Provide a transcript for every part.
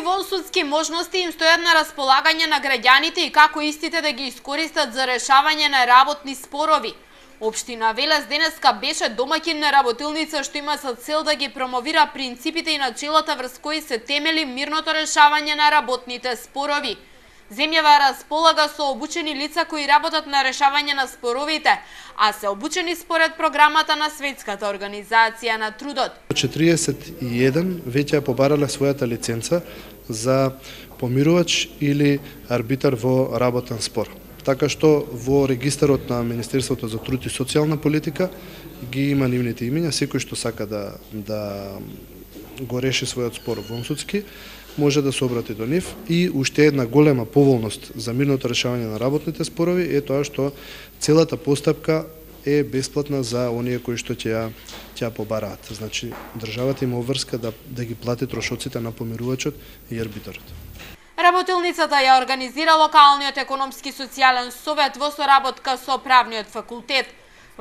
вонсудски можности им стојат на располагање на граѓаните и како истите да ги искористат за решавање на работни спорови. Општина Велес денеска беше домаќин на работилница што има за цел да ги промовира принципите и начелата врз кои се темели мирното решавање на работните спорови. Земјава располага со обучени лица кои работат на решавање на споровите, а се обучени според програмата на Светската организација на трудот. 41 веќе ја побарале својата лиценца за помирувач или арбитар во работен спор. Така што во регистарот на Министерството за труд и социјална политика ги има нивните имиња, секој што сака да го реши својот спор вонсудски, може да се обрати до нив. И уште една голема поволност за мирното решавање на работните спорови е тоа што целата постапка е бесплатна за оние кои што ќе ја побараат. Значи, државата има обврска да ги плати трошоците на помирувачот и арбитарот. Работилницата ја организира локалниот економски социјален совет во соработка со правниот факултет.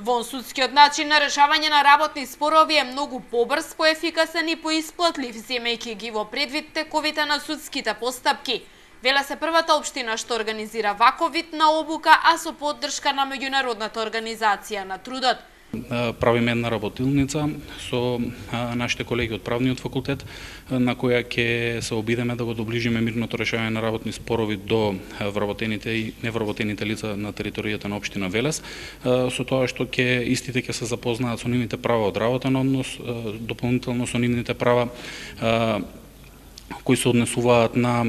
Вонсудскиот начин на решавање на работни спорови е многу побрз, поефикасен и поисплатлив, земејќи ги во предвид тековите на судските постапки. Велес е првата општина што организира ваков вид на обука, а со поддршка на Меѓународната организација на трудот. Правиме една работилница со нашите колеги од правниот факултет, на која ќе се обидеме да го доближиме мирното решавање на работни спорови до вработените и невработените лица на територијата на општина Велес, со тоа што истите ќе се запознаат со нивните права од работен однос, дополнително со нивните права кои се однесуваат на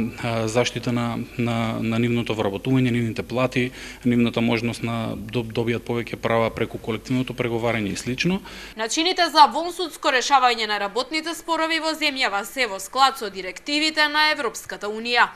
заштита на нивното вработување, нивните плати, нивната можност на добијат повеќе права преку колективното преговарање и слично. Начините за вонсудско решавање на работните спорови во земјава се во склад со директивите на Европската унија.